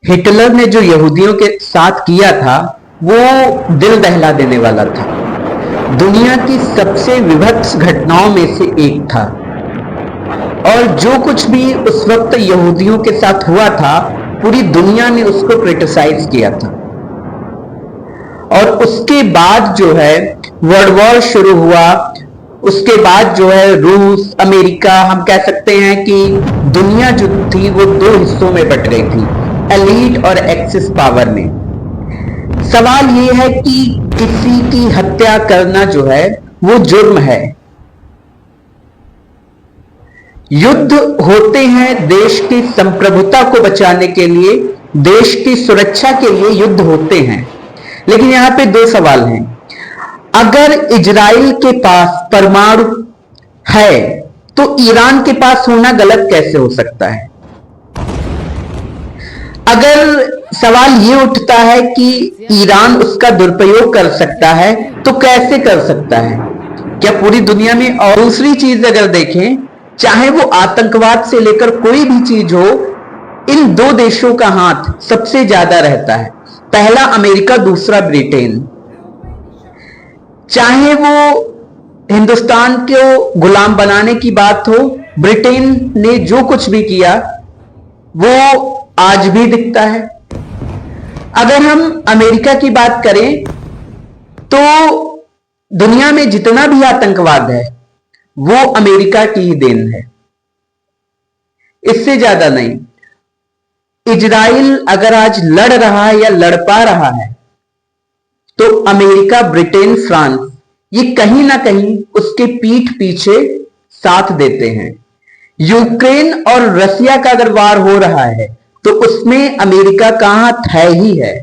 Hitler ने जो यहूदियों के साथ किया था वो दिल दहला देने वाला था। दुनिया की सबसे विभत्स घटनाओं में से एक था और जो कुछ भी उस वक्त यहूदियों के साथ हुआ था पूरी दुनिया ने उसको क्रिटिसाइज किया था। और उसके बाद जो है वर्ल्ड वॉर शुरू हुआ। उसके बाद जो है रूस, अमेरिका, हम कह सकते हैं कि दुनिया जो थी वो दो हिस्सों में बट गई थी, एलीट और एक्सिस पावर में। सवाल ये है कि किसी की हत्या करना जो है वो जुर्म है। युद्ध होते हैं देश की संप्रभुता को बचाने के लिए, देश की सुरक्षा के लिए युद्ध होते हैं। लेकिन यहां पे दो सवाल हैं। अगर इजराइल के पास परमाणु है तो ईरान के पास होना गलत कैसे हो सकता है? अगर सवाल ये उठता है कि ईरान उसका दुरुपयोग कर सकता है तो कैसे कर सकता है? क्या पूरी दुनिया में? और दूसरी चीज अगर देखें, चाहे वो आतंकवाद से लेकर कोई भी चीज हो, इन दो देशों का हाथ सबसे ज्यादा रहता है। पहला अमेरिका, दूसरा ब्रिटेन। चाहे वो हिंदुस्तान को गुलाम बनाने की बात हो, ब्रिटेन ने जो कुछ भी किया वो आज भी दिखता है। अगर हम अमेरिका की बात करें तो दुनिया में जितना भी आतंकवाद है वो अमेरिका की ही देन है, इससे ज्यादा नहीं। इजराइल अगर आज लड़ रहा है या लड़ पा रहा है तो अमेरिका, ब्रिटेन, फ्रांस ये कहीं ना कहीं उसके पीठ पीछे साथ देते हैं। यूक्रेन और रसिया का अगर वार हो रहा है तो उसमें अमेरिका का हाथ है ही है।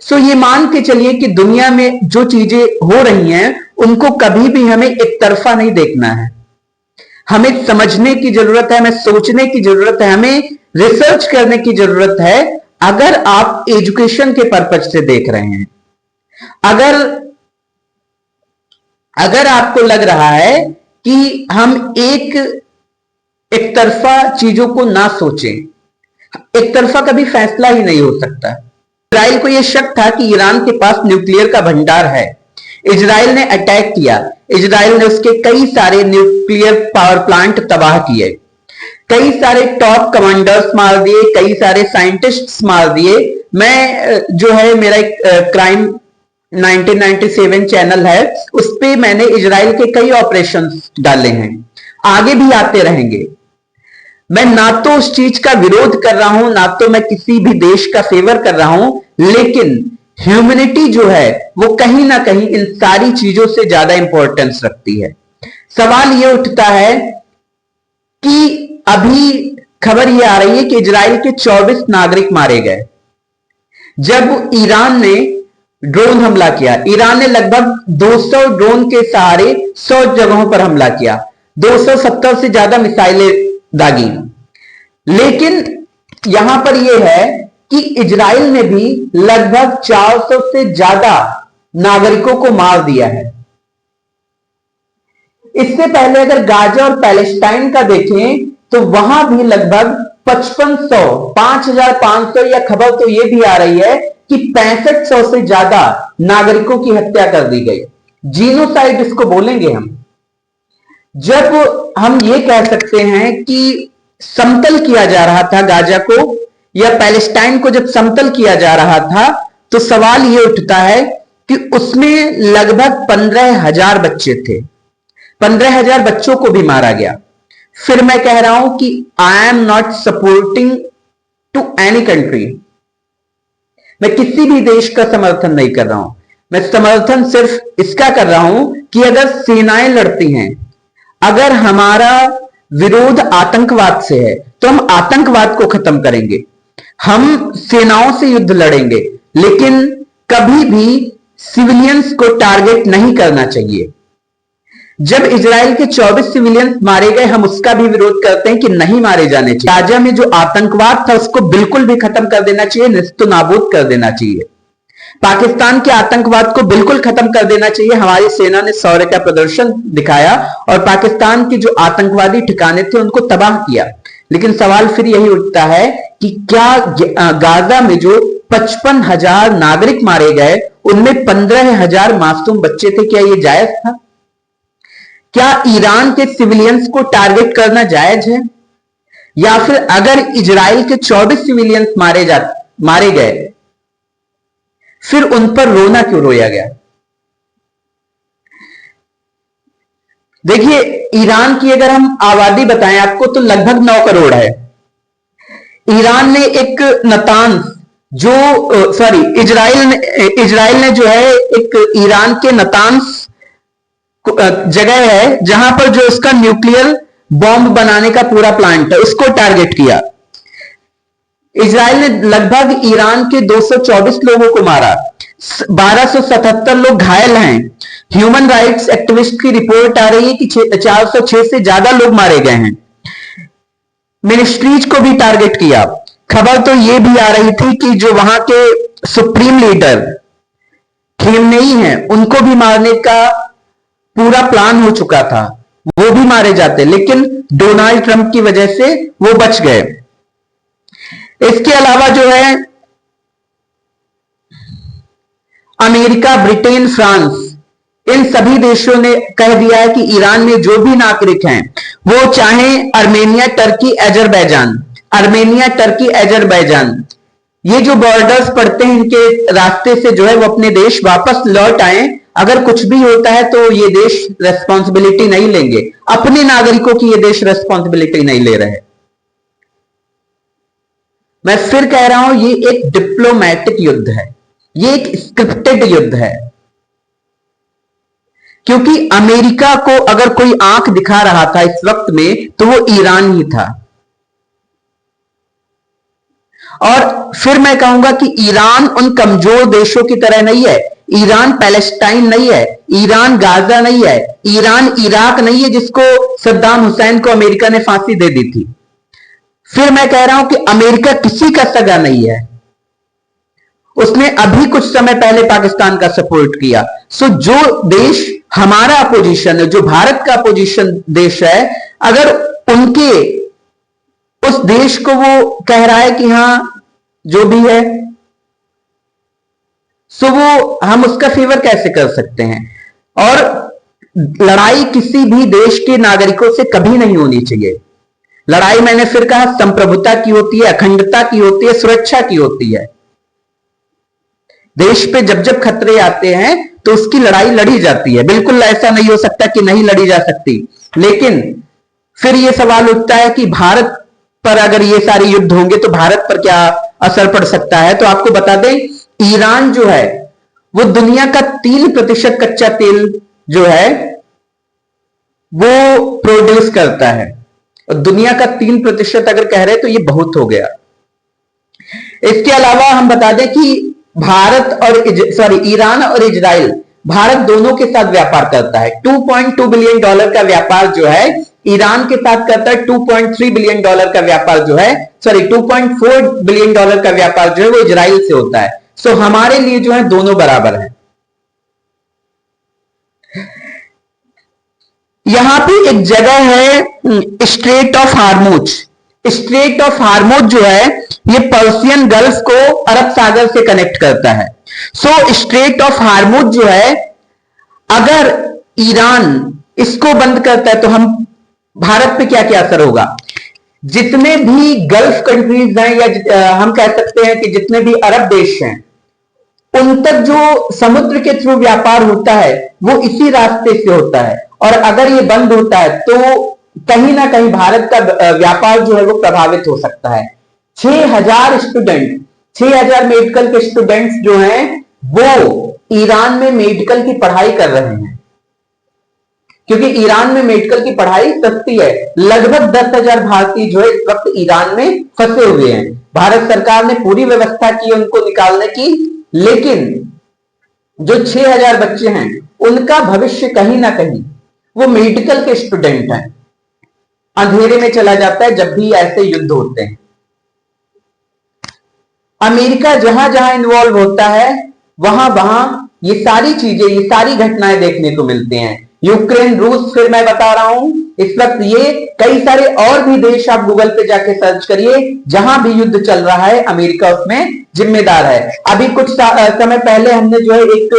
सो ये मान के चलिए कि दुनिया में जो चीजें हो रही हैं उनको कभी भी हमें एक तरफा नहीं देखना है। हमें समझने की जरूरत है, हमें सोचने की जरूरत है, हमें रिसर्च करने की जरूरत है। अगर आप एजुकेशन के पर्पज से देख रहे हैं, अगर आपको लग रहा है कि हम एक तरफा चीजों को ना सोचें, एक तरफा कभी फैसला ही नहीं हो सकता। इजराइल को यह शक था कि ईरान के पास न्यूक्लियर का भंडार है। इजराइल ने अटैक किया, इजराइल ने उसके कई सारे न्यूक्लियर पावर प्लांट तबाह किए, कई सारे टॉप कमांडर्स मार दिए, कई सारे साइंटिस्ट्स मार दिए। मैं जो है मेरा एक क्राइम 1997 चैनल है, उस पे मैंने इजराइल के कई ऑपरेशंस डाले हैं, आगे भी आते रहेंगे। मैं ना तो उस चीज का विरोध कर रहा हूं, ना तो मैं किसी भी देश का फेवर कर रहा हूं, लेकिन ह्यूमैनिटी जो है वो कहीं ना कहीं इन सारी चीजों से ज्यादा इंपॉर्टेंस रखती है। सवाल ये उठता है कि अभी खबर ये आ रही है कि इजराइल के 24 नागरिक मारे गए जब ईरान ने ड्रोन हमला किया। ईरान ने लगभग 200 ड्रोन के सहारे 100 जगहों पर हमला किया, 270 से ज्यादा मिसाइलें दागी। लेकिन यहां पर यह है कि इजराइल ने भी लगभग 400 से ज्यादा नागरिकों को मार दिया है। इससे पहले अगर गाजा और पैलेस्टाइन का देखें तो वहां भी लगभग 5500, 5500 या खबर तो यह भी आ रही है कि 6500 से ज्यादा नागरिकों की हत्या कर दी गई। जीनोसाइड इसको बोलेंगे हम। जब हम ये कह सकते हैं कि समतल किया जा रहा था गाजा को या पैलेस्टाइन को, जब समतल किया जा रहा था तो सवाल ये उठता है कि उसमें लगभग 15,000 बच्चे थे। 15,000 बच्चों को भी मारा गया। फिर मैं कह रहा हूं कि I am not supporting to any country. मैं किसी भी देश का समर्थन नहीं कर रहा हूं। मैं समर्थन सिर्फ इसका कर रहा हूं कि अगर सेनाएं लड़ती हैं, अगर हमारा विरोध आतंकवाद से है तो हम आतंकवाद को खत्म करेंगे, हम सेनाओं से युद्ध लड़ेंगे, लेकिन कभी भी सिविलियंस को टारगेट नहीं करना चाहिए। जब इजराइल के 24 सिविलियंस मारे गए, हम उसका भी विरोध करते हैं कि नहीं मारे जाने चाहिए। गाजा में जो आतंकवाद था उसको बिल्कुल भी खत्म कर देना चाहिए, निस्तो नाबूद कर देना चाहिए। पाकिस्तान के आतंकवाद को बिल्कुल खत्म कर देना चाहिए। हमारी सेना ने शौर्य का प्रदर्शन दिखाया और पाकिस्तान के जो आतंकवादी ठिकाने थे उनको तबाह किया। लेकिन सवाल फिर यही उठता है कि क्या गाजा में जो 55,000 नागरिक मारे गए उनमें 15,000 मासूम बच्चे थे, क्या ये जायज था? क्या ईरान के सिविलियंस को टारगेट करना जायज है? या फिर अगर इजराइल के 24 सिविलियंस मारे गए, फिर उन पर रोना क्यों रोया गया? देखिए, ईरान की अगर हम आबादी बताएं आपको तो लगभग 9 करोड़ है। ईरान ने एक नतान्स इजराइल ने जो है एक ईरान के नतान्स जगह है जहां पर जो उसका न्यूक्लियर बॉम्ब बनाने का पूरा प्लांट है, उसको टारगेट किया। इजराइल ने लगभग ईरान के 224 लोगों को मारा, 1277 लोग घायल हैं। ह्यूमन राइट्स एक्टिविस्ट की रिपोर्ट आ रही है कि 406 से ज्यादा लोग मारे गए हैं। मिनिस्ट्रीज को भी टारगेट किया। खबर तो यह भी आ रही थी कि जो वहां के सुप्रीम लीडर खेमनेई हैं, उनको भी मारने का पूरा प्लान हो चुका था, वो भी मारे जाते, लेकिन डोनाल्ड ट्रंप की वजह से वो बच गए। इसके अलावा जो है अमेरिका, ब्रिटेन, फ्रांस, इन सभी देशों ने कह दिया है कि ईरान में जो भी नागरिक हैं, वो चाहे आर्मेनिया, टर्की, अजरबैजान, ये जो बॉर्डर्स पड़ते हैं इनके रास्ते से जो है वो अपने देश वापस लौट आए। अगर कुछ भी होता है तो ये देश रेस्पॉन्सिबिलिटी नहीं लेंगे, अपने नागरिकों की ये देश रेस्पॉन्सिबिलिटी नहीं ले रहे। मैं फिर कह रहा हूं, ये एक डिप्लोमैटिक युद्ध है, ये एक स्क्रिप्टेड युद्ध है, क्योंकि अमेरिका को अगर कोई आंख दिखा रहा था इस वक्त में तो वो ईरान ही था। और फिर मैं कहूंगा कि ईरान उन कमजोर देशों की तरह नहीं है। ईरान पैलेस्टाइन नहीं है, ईरान गाजा नहीं है, ईरान इराक नहीं है जिसको सद्दाम हुसैन को अमेरिका ने फांसी दे दी थी। फिर मैं कह रहा हूं कि अमेरिका किसी का सगा नहीं है, उसने अभी कुछ समय पहले पाकिस्तान का सपोर्ट किया। सो जो देश हमारा अपोजिशन है, जो भारत का अपोजिशन देश है, अगर उनके उस देश को वो कह रहा है कि हां जो भी है, सो वो हम उसका फेवर कैसे कर सकते हैं? और लड़ाई किसी भी देश के नागरिकों से कभी नहीं होनी चाहिए। लड़ाई मैंने फिर कहा संप्रभुता की होती है, अखंडता की होती है, सुरक्षा की होती है। देश पे जब जब खतरे आते हैं तो उसकी लड़ाई लड़ी जाती है। बिल्कुल ऐसा नहीं हो सकता कि नहीं लड़ी जा सकती, लेकिन फिर यह सवाल उठता है कि भारत पर अगर ये सारे युद्ध होंगे तो भारत पर क्या असर पड़ सकता है? तो आपको बता दें, ईरान जो है वो दुनिया का 3% कच्चा तेल जो है वो प्रोड्यूस करता है, और दुनिया का 3% अगर कह रहे तो ये बहुत हो गया। इसके अलावा हम बता दें कि ईरान और इजराइल, भारत दोनों के साथ व्यापार करता है। $2.2 बिलियन का व्यापार जो है ईरान के साथ करता है, $2.3 बिलियन का व्यापार जो है, $2.4 बिलियन का व्यापार जो है वो इजराइल से होता है। सो हमारे लिए जो है दोनों बराबर है। यहां पे एक जगह है स्ट्रेट ऑफ हार्मोज। स्ट्रेट ऑफ हार्मोज जो है ये पर्शियन गल्फ को अरब सागर से कनेक्ट करता है। सो स्ट्रेट ऑफ हार्मोज जो है, अगर ईरान इसको बंद करता है तो हम भारत पे क्या क्या असर होगा? जितने भी गल्फ कंट्रीज हैं, या हम कह सकते हैं कि जितने भी अरब देश हैं, उन तक जो समुद्र के थ्रू व्यापार होता है वो इसी रास्ते से होता है, और अगर ये बंद होता है तो कहीं ना कहीं भारत का व्यापार जो है वो प्रभावित हो सकता है। 6,000 मेडिकल के स्टूडेंट्स जो हैं वो ईरान में मेडिकल की पढ़ाई कर रहे हैं, क्योंकि ईरान में मेडिकल की पढ़ाई सस्ती है। लगभग 10,000 भारतीय जो है इस वक्त ईरान में फंसे हुए हैं। भारत सरकार ने पूरी व्यवस्था की उनको निकालने की, लेकिन जो 6,000 बच्चे हैं उनका भविष्य कहीं ना कहीं, वो मेडिकल के स्टूडेंट हैं, अंधेरे में चला जाता है जब भी ऐसे युद्ध होते हैं। अमेरिका जहां जहां इन्वॉल्व होता है वहां वहां ये सारी चीजें, ये सारी घटनाएं देखने को मिलती हैं। यूक्रेन, रूस, फिर मैं बता रहा हूं इस वक्त ये कई सारे और भी देश आप गूगल पे जाके सर्च करिए, जहां भी युद्ध चल रहा है अमेरिका उसमें जिम्मेदार है। अभी कुछ समय पहले हमने जो है एक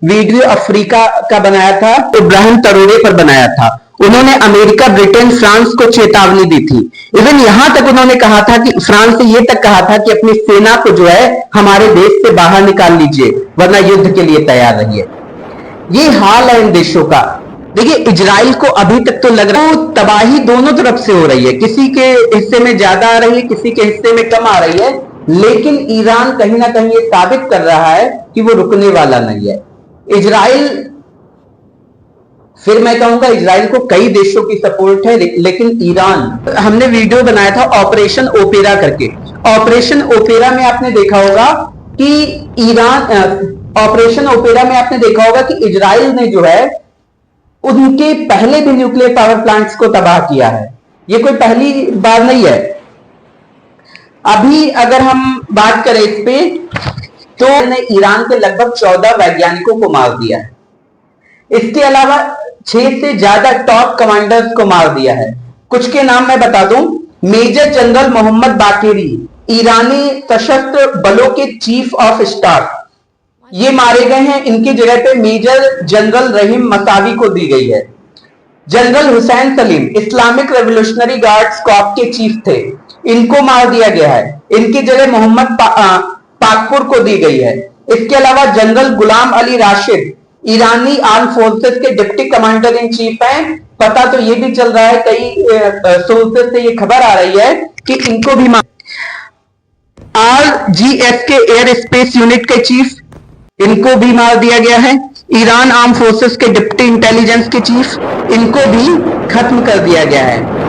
वीडियो अफ्रीका का बनाया था, इब्राहिम ट्राओरे पर बनाया था। उन्होंने अमेरिका, ब्रिटेन, फ्रांस को चेतावनी दी थी। इवन यहां तक उन्होंने कहा था कि फ्रांस से यह तक कहा था कि अपनी सेना को जो है हमारे देश से बाहर निकाल लीजिए, वरना युद्ध के लिए तैयार रहिए। ये हाल है इन देशों का। देखिए, इजराइल को अभी तक तो लग रहा है तबाही दोनों तरफ से हो रही है, किसी के हिस्से में ज्यादा आ रही है, किसी के हिस्से में कम आ रही है, लेकिन ईरान कहीं ना कहीं ये साबित कर रहा है कि वो रुकने वाला नहीं है। इजराइल, फिर मैं कहूंगा इजराइल को कई देशों की सपोर्ट है, लेकिन ईरान, हमने वीडियो बनाया था ऑपरेशन ओपेरा करके। ऑपरेशन ओपेरा में आपने देखा होगा कि ऑपरेशन ओपेरा में आपने देखा होगा कि इजराइल ने जो है उनके पहले भी न्यूक्लियर पावर प्लांट्स को तबाह किया है। ये कोई पहली बार नहीं है। अभी अगर हम बात करें इस पे, तो ने ईरान के लगभग 14 वैज्ञानिकों को मार दिया है। इसके अलावा 6 से ज्यादा टॉप कमांडर्स को मार दिया है। कुछ के नाम मैं बता दूं, मेजर जनरल मोहम्मद बाकेरी, ईरानी सशस्त्र बलों के चीफ ऑफ स्टाफ, ये मारे गए हैं। इनकी जगह पे मेजर जनरल रहीम मसावी को दी गई है। General Hussain Salim Islamic revolutionary guards Corp के चीफ थे, इनको मार दिया गया है। इनकी जगह मोहम्मद पाकपुर को दी गई है। इसके अलावा जनरल गुलाम अली राशिद ईरानी आर्म फोर्सेस के डिप्टी कमांडर इन चीफ हैं। पता तो ये भी चल रहा है, कई सोर्सेस से ये खबर आ रही है कि इनको भी RGS के एयर स्पेस यूनिट के चीफ, इनको भी मार दिया गया है। ईरान आर्म फोर्सेस के डिप्टी इंटेलिजेंस के चीफ, इनको भी खत्म कर दिया गया है।